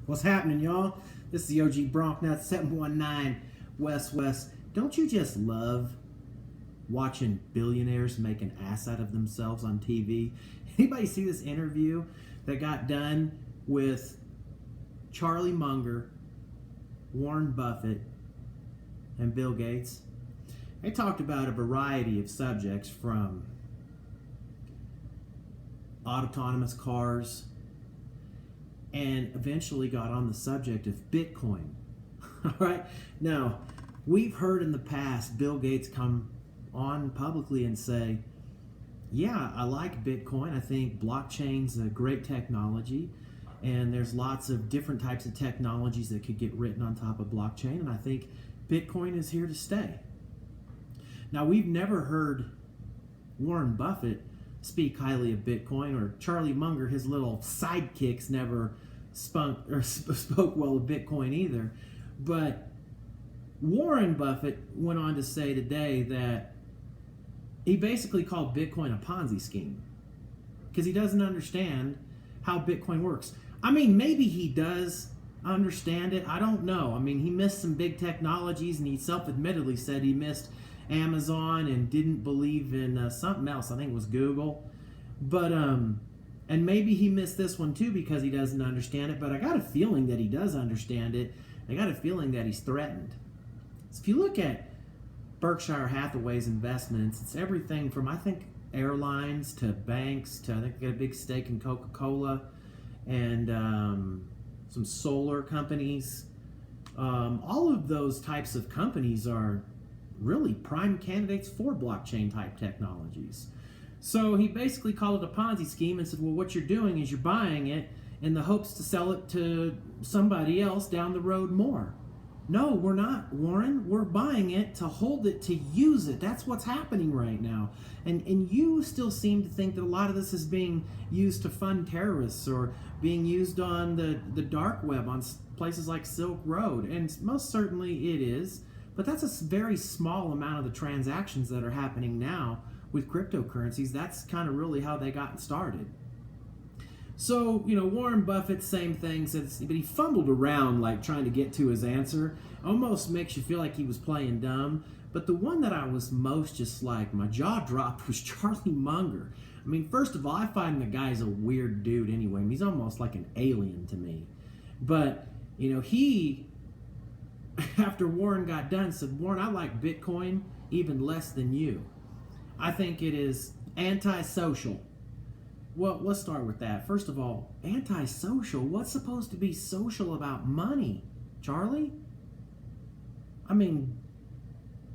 What's happening, y'all? This is the OG Bronknut 719 West. Don't you just love watching billionaires make an ass out of themselves on TV? Anybody see this interview that got done with Charlie Munger, Warren Buffett, and Bill Gates? They talked about a variety of subjects from autonomous cars and eventually got on the subject of Bitcoin. All right. Now, we've heard in the past Bill Gates come on publicly and say, yeah, I like Bitcoin. I think blockchain's a great technology, and there's lots of different types of technologies that could get written on top of blockchain, and I think Bitcoin is here to stay. Now, we've never heard Warren Buffett speak highly of Bitcoin, or Charlie Munger, his little sidekicks, never spoke well of Bitcoin either. But Warren Buffett went on to say today that he basically called Bitcoin a Ponzi scheme because he doesn't understand how Bitcoin works. I mean, maybe he does understand it. I don't know. I mean, he missed some big technologies, and he self-admittedly said he missed Amazon and didn't believe in something else. I think it was Google. But and maybe he missed this one too because he doesn't understand it. But I got a feeling that he does understand it. I got a feeling that he's threatened. So if you look at Berkshire Hathaway's investments, it's everything from, I think, airlines to banks to, I think they got a big stake in Coca-Cola and some solar companies. All of those types of companies are really prime candidates for blockchain type technologies. So he basically called it a Ponzi scheme and said, well, what you're doing is you're buying it in the hopes to sell it to somebody else down the road more. No, we're not, Warren. We're buying it to hold it, to use it. That's what's happening right now. And you still seem to think that a lot of this is being used to fund terrorists or being used on the dark web on places like Silk Road. And most certainly it is. But that's a very small amount of the transactions that are happening now with cryptocurrencies. That's kind of really how they got started. So, Warren Buffett, same thing, but he fumbled around like trying to get to his answer. Almost makes you feel like he was playing dumb. But the one that I was most just like, my jaw dropped, was Charlie Munger. I mean, first of all, I find the guy's a weird dude anyway. I mean, he's almost like an alien to me. But, he, after Warren got done, said, Warren, I like Bitcoin even less than you. I think it is antisocial. Well, let's start with that. First of all, antisocial? What's supposed to be social about money, Charlie? I mean,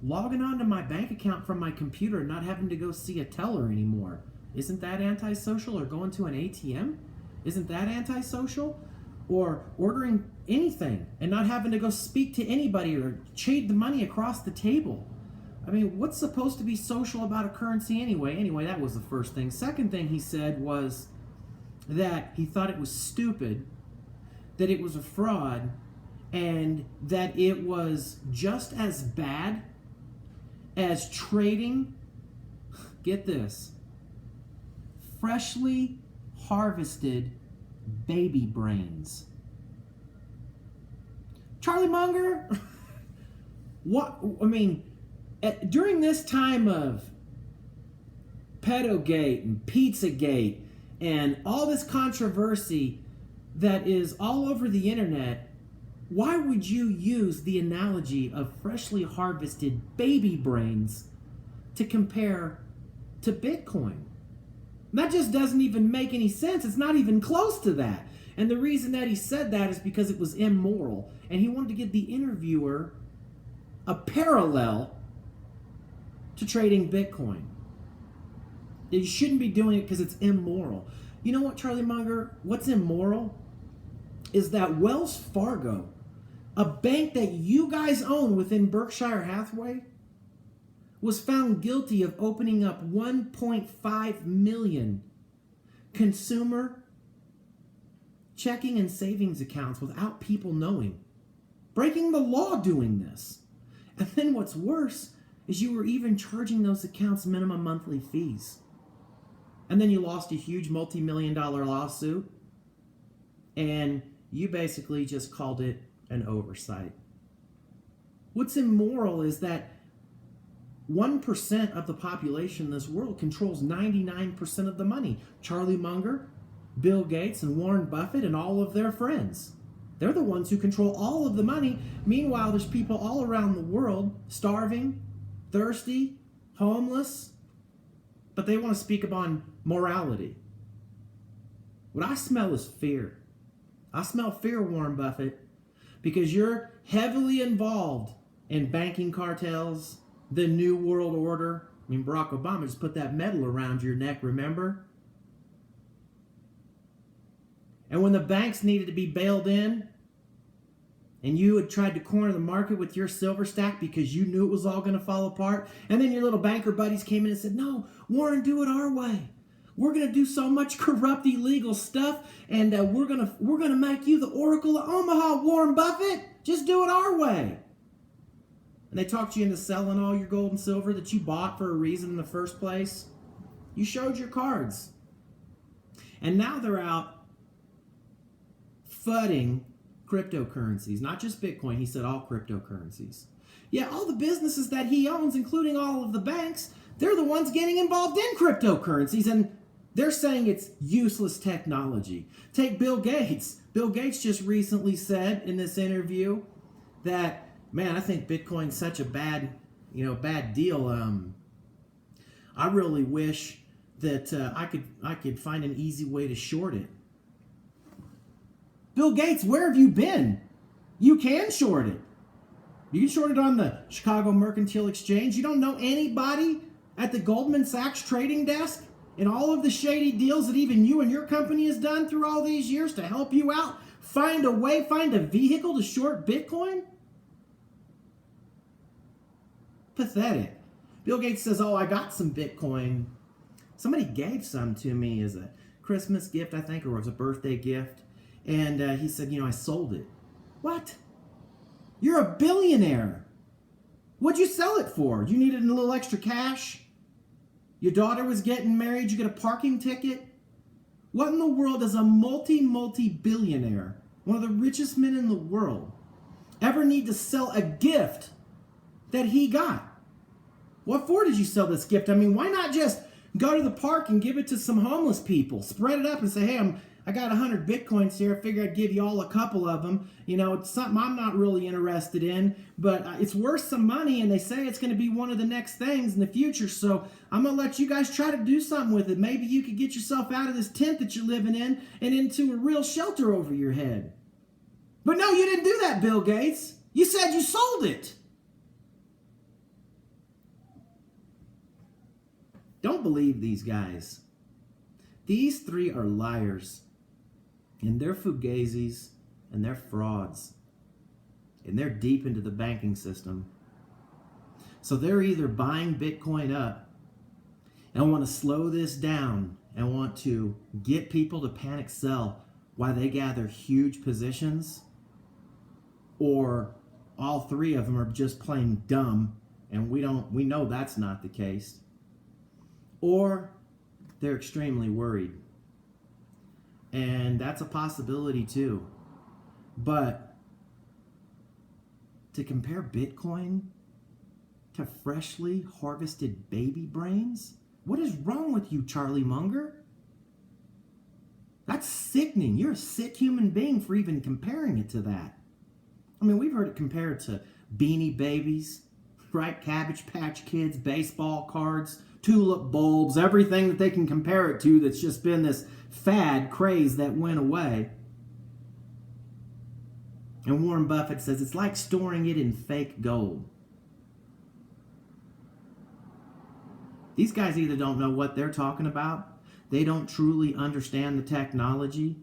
logging onto my bank account from my computer and not having to go see a teller anymore. Isn't that antisocial? Or going to an ATM? Isn't that antisocial? Or ordering anything and not having to go speak to anybody or trade the money across the table. I mean, what's supposed to be social about a currency anyway? Anyway, that was the first thing. Second thing he said was that he thought it was stupid, that it was a fraud, and that it was just as bad as trading, get this, freshly harvested baby brains. Charlie Munger? What? I mean, during this time of Pedogate and Pizzagate and all this controversy that is all over the internet, why would you use the analogy of freshly harvested baby brains to compare to Bitcoin? That just doesn't even make any sense. It's not even close to that. And the reason that he said that is because it was immoral. And he wanted to give the interviewer a parallel to trading Bitcoin. You shouldn't be doing it because it's immoral. You know what, Charlie Munger? What's immoral is that Wells Fargo, a bank that you guys own within Berkshire Hathaway, was found guilty of opening up 1.5 million consumer checking and savings accounts without people knowing. Breaking the law doing this. And then what's worse is you were even charging those accounts minimum monthly fees. And then you lost a huge multi-million-dollar lawsuit. And You basically just called it an oversight. What's immoral is that 1% of the population in this world controls 99% of the money. Charlie Munger, Bill Gates, and Warren Buffett, and all of their friends. They're the ones who control all of the money. Meanwhile, there's people all around the world starving, thirsty, homeless, but they want to speak upon morality. What I smell is fear. I smell fear, Warren Buffett, because you're heavily involved in banking cartels, the New World Order. I mean, Barack Obama just put that medal around your neck, remember? And when the banks needed to be bailed in, and you had tried to corner the market with your silver stack because you knew it was all going to fall apart, and then your little banker buddies came in and said, no, Warren, do it our way. We're going to do so much corrupt, illegal stuff, and we're gonna make you the Oracle of Omaha, Warren Buffett. Just do it our way. And they talked you into selling all your gold and silver that you bought for a reason in the first place. You showed your cards. And now they're out fudding cryptocurrencies, not just Bitcoin. He said all cryptocurrencies. Yeah, all the businesses that he owns, including all of the banks, they're the ones getting involved in cryptocurrencies, and they're saying it's useless technology. Take Bill Gates. Bill Gates just recently said in this interview that, man, I think Bitcoin's such a bad deal. I really wish that I could find an easy way to short it. Bill Gates, where have you been? You can short it. You can short it on the Chicago Mercantile Exchange. You don't know anybody at the Goldman Sachs trading desk and all of the shady deals that even you and your company has done through all these years to help you out? Find a way, find a vehicle to short Bitcoin? Pathetic. Bill Gates says, oh, I got some Bitcoin. Somebody gave some to me as a Christmas gift, I think, or as a birthday gift. And he said, I sold it. What? You're a billionaire. What'd you sell it for? You needed a little extra cash? Your daughter was getting married, you get a parking ticket? What in the world does a multi-billionaire, one of the richest men in the world, ever need to sell a gift that he got? What for did you sell this gift? I mean, why not just go to the park and give it to some homeless people? Spread it up and say, hey, I got 100 Bitcoins here. I figure I'd give you all a couple of them. It's something I'm not really interested in, but it's worth some money, and they say it's going to be one of the next things in the future, so I'm going to let you guys try to do something with it. Maybe you could get yourself out of this tent that you're living in and into a real shelter over your head. But no, you didn't do that, Bill Gates. You said you sold it. Don't believe these guys. These three are liars. And they're fugazis, and they're frauds, and they're deep into the banking system. So they're either buying Bitcoin up and want to slow this down and want to get people to panic sell while they gather huge positions, or all three of them are just plain dumb, and we know that's not the case, or they're extremely worried. And that's a possibility too. But to compare Bitcoin to freshly harvested baby brains? What is wrong with you, Charlie Munger? That's sickening. You're a sick human being for even comparing it to that. I mean, we've heard it compared to Beanie Babies, right? Cabbage Patch Kids, baseball cards, tulip bulbs, everything that they can compare it to that's just been this fad craze that went away. And Warren Buffett says it's like storing it in fake gold. These guys either don't know what they're talking about, they don't truly understand the technology,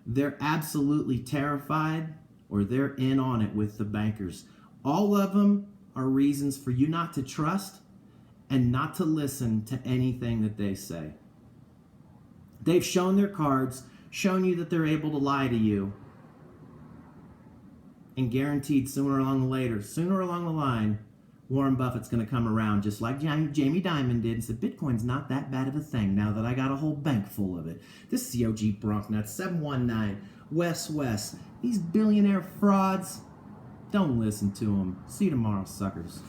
they're absolutely terrified, or they're in on it with the bankers. All of them are reasons for you not to trust and not to listen to anything that they say. They've shown their cards, shown you that they're able to lie to you, and guaranteed sooner or along the line, Warren Buffett's going to come around just like Jamie Dimon did and said, Bitcoin's not that bad of a thing now that I got a whole bank full of it. This is COG Bronknuts, West. These billionaire frauds, don't listen to them. See you tomorrow, suckers.